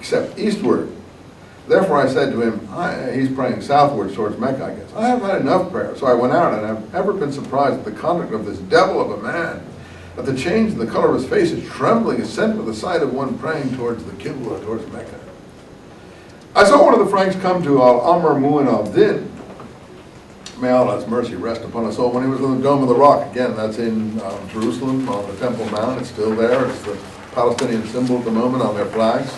except eastward. Therefore I said to him, he's praying southward towards Mecca, I guess. I have had enough prayer. So I went out, and I've ever been surprised at the conduct of this devil of a man. At the change in the color of his face, his trembling is sent with the sight of one praying towards the Qibla, towards Mecca. I saw one of the Franks come to Al-Amr Mu'in al-Din. May Allah's mercy rest upon us all. When he was in the Dome of the Rock, again, that's in Jerusalem on the Temple Mount. It's still there. It's the Palestinian symbol at the moment on their flags.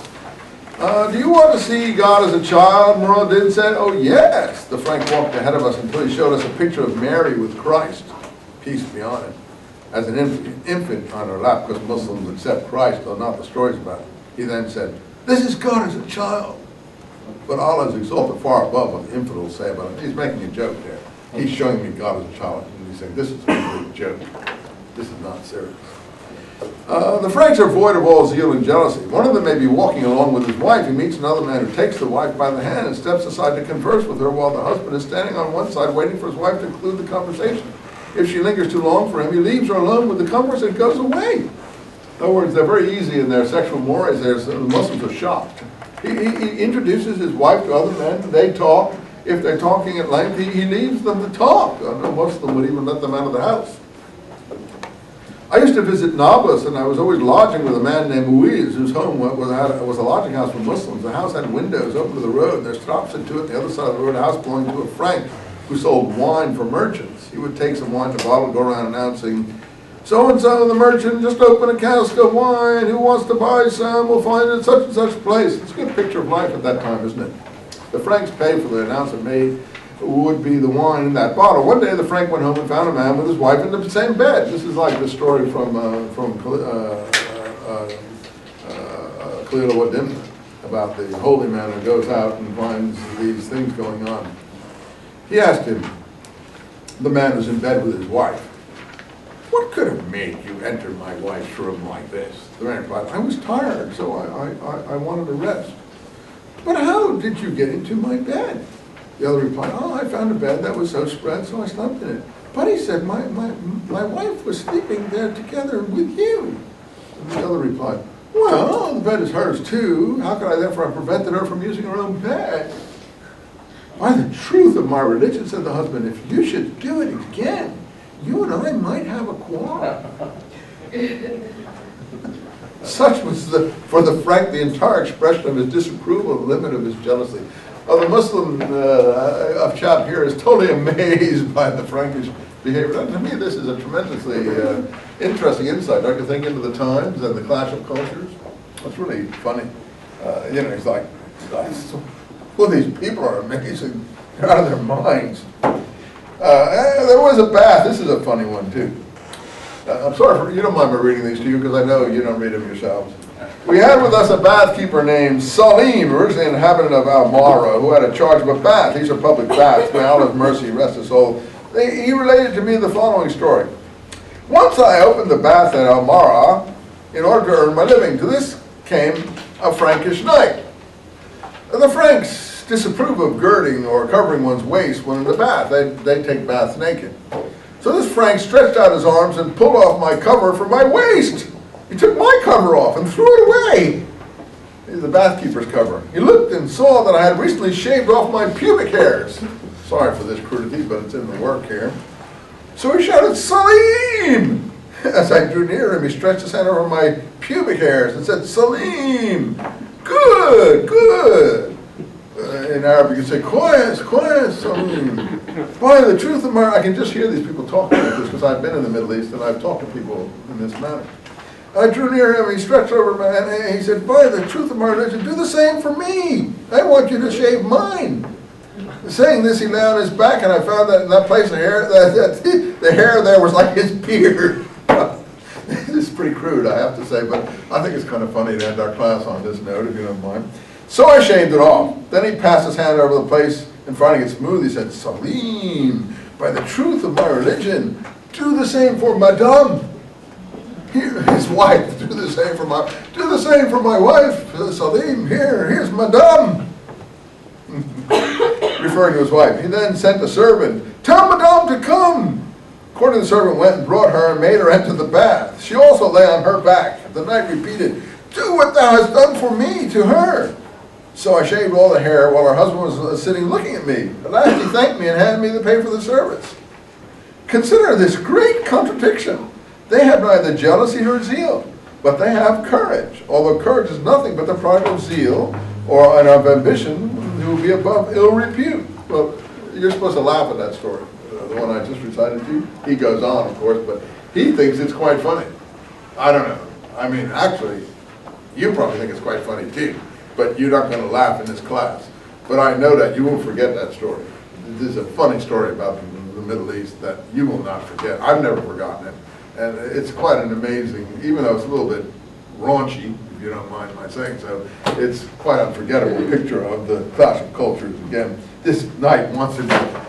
Do you want to see God as a child? Muradin said, oh yes. The Frank walked ahead of us until he showed us a picture of Mary with Christ, peace be on him, as an infant on her lap, because Muslims accept Christ, though not the stories about it. He then said, this is God as a child. But Allah is exalted far above what the infidels say about him. He's making a joke there. He's showing me God as a child. And he's saying, this is a complete joke. This is not serious. The Franks are void of all zeal and jealousy. One of them may be walking along with his wife. He meets another man who takes the wife by the hand and steps aside to converse with her while the husband is standing on one side waiting for his wife to conclude the conversation. If she lingers too long for him, he leaves her alone with the converse and goes away. In other words, they're very easy in their sexual mores. The Muslims are shocked. He introduces his wife to other men. They talk. If they're talking at length, he leaves them to talk. No Muslim would even let them out of the house. I used to visit Nablus, and I was always lodging with a man named Muiz, whose home was a lodging house for Muslims. The house had windows open to the road. There's opposite to it, the other side of the road, a house belonging to a Frank who sold wine for merchants. He would take some wine in a bottle, go around announcing, so-and-so, the merchant, just open a cask of wine. Who wants to buy some? We'll find it at such and such place. It's a good picture of life at that time, isn't it? The Franks paid for the announcement made would be the wine in that bottle. One day the Frank went home and found a man with his wife in the same bed. This is like the story from Khalil Wadimna about the holy man who goes out and finds these things going on. He asked him, the man who's in bed with his wife, what could have made you enter my wife's room like this? The man replied, I was tired, so I wanted to rest. But how did you get into my bed? The other replied, oh, I found a bed that was so spread, so I slept in it. But he said, my wife was sleeping there together with you. And the other replied, well, the bed is hers too. How could I therefore have prevented her from using her own bed? By the truth of my religion, said the husband, if you should do it again, you and I might have a quarrel. Such was, for the Frank, the entire expression of his disapproval and limit of his jealousy. The Muslim of Chab here is totally amazed by the Frankish behavior. To me, this is a tremendously interesting insight, don't you think, into the times and the clash of cultures? It's really funny. He's like, well, these people are amazing. They're out of their minds. There was a bath. This is a funny one, too. I'm sorry, you don't mind me reading these to you, because I know you don't read them yourselves. We had with us a bath keeper named Salim, originally an inhabitant of Al-Mara, who had a charge of a bath. These are public baths. May Allah's mercy rest his soul. He related to me the following story. Once I opened the bath at Al-Mara in order to earn my living. To this came a Frankish knight. The Franks disapprove of girding or covering one's waist when in the bath. They take baths naked. So this Frank stretched out his arms and pulled off my cover from my waist. He took my cover off and threw it away. The bath keeper's cover. He looked and saw that I had recently shaved off my pubic hairs. Sorry for this crudity, but it's in the work here. So he shouted, Salim! As I drew near him, he stretched his hand over my pubic hairs and said, Salim! Good, good. In Arabic, you say, Koyes, Koyes, Salim. By the truth of my... I can just hear these people talking like this because I've been in the Middle East and I've talked to people in this manner. I drew near him, he stretched over my hand, and he said, by the truth of my religion, do the same for me. I want you to shave mine. Saying this, he lay on his back, and I found that in that place, the hair there was like his beard. This is pretty crude, I have to say, but I think it's kind of funny to end our class on this note, if you don't mind. So I shaved it off. Then he passed his hand over the place, and finding it smooth, he said, Salim, by the truth of my religion, do the same for Madame. Here, his wife, do the same for my wife, Salim, here's Madame. Referring to his wife. He then sent a servant, tell Madame to come. Accordingly, the servant went and brought her and made her enter the bath. She also lay on her back. The knight repeated, do do what thou hast done for me to her. So I shaved all the hair while her husband was sitting looking at me. At last he thanked me and handed me the pay for the service. Consider this great contradiction. They have neither jealousy nor zeal, but they have courage. Although courage is nothing but the pride of zeal or of ambition, who will be above ill repute. Well, you're supposed to laugh at that story, the one I just recited to you. He goes on, of course, but he thinks it's quite funny. I don't know. I mean, actually, you probably think it's quite funny too, but you're not going to laugh in this class. But I know that you won't forget that story. This is a funny story about the Middle East that you will not forget. I've never forgotten it. And it's quite an amazing, even though it's a little bit raunchy, if you don't mind my saying so, it's quite an unforgettable picture of the clash of cultures. Again, this knight wants to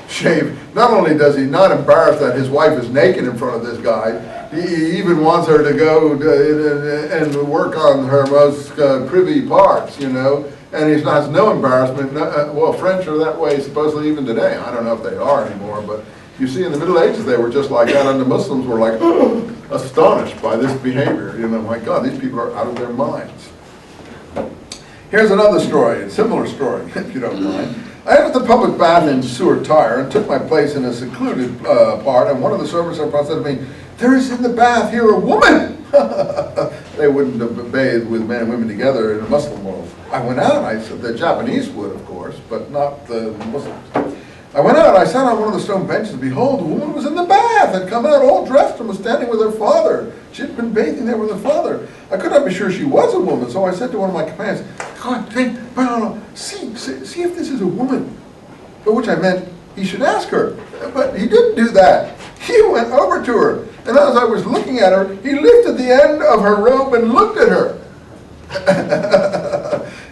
shave. Not only does he not embarrass that his wife is naked in front of this guy, he even wants her to go and work on her most privy parts, you know, and he has no embarrassment. Well, French are that way supposedly even today. I don't know if they are anymore, but you see in the Middle Ages they were just like that, and the Muslims were like astonished by this behavior. You know, my God, these people are out of their minds. Here's another story, a similar story, if you don't mind. I entered the public bath in Sewer Tire and took my place in a secluded part, and one of the servants said to me, "There is in the bath here a woman." They wouldn't have bathed with men and women together in a Muslim world. I went out, I said, the Japanese would, of course, but not the Muslims. I went out, I sat on one of the stone benches, and behold, a woman was in the bath, had come out all dressed and was standing with her father. She had been bathing there with her father. I could not be sure she was a woman, so I said to one of my companions, "God, see if this is a woman." By which I meant he should ask her. But he didn't do that. He went over to her, and as I was looking at her, he lifted the end of her robe and looked at her.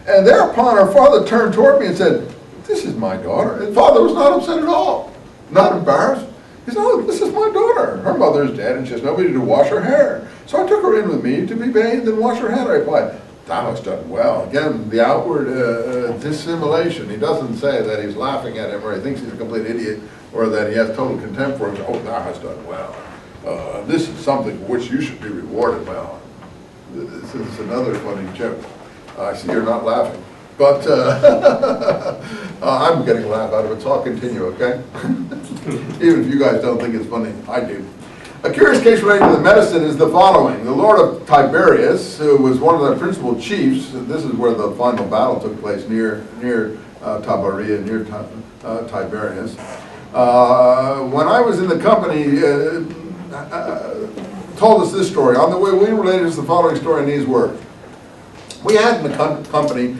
And thereupon her father turned toward me and said, "This is my daughter." And father was not upset at all, not embarrassed. He said, "Oh, this is my daughter. Her mother is dead and she has nobody to wash her hair. So I took her in with me to be bathed and wash her head." I replied, "Thou hast done well." Again, the outward dissimulation. He doesn't say that he's laughing at him or he thinks he's a complete idiot or that he has total contempt for him. "Oh, thou hast done well. This is something for which you should be rewarded." Well, this is another funny joke. I see you're not laughing. But I'm getting a laugh out of it, so I'll continue, okay? Even if you guys don't think it's funny, I do. A curious case relating to the medicine is the following. The Lord of Tiberias, who was one of the principal chiefs, this is where the final battle took place, near Tabaria, near Tiberias. When I was in the company, told us this story. On the way, we related us the following story in these words. We had in the company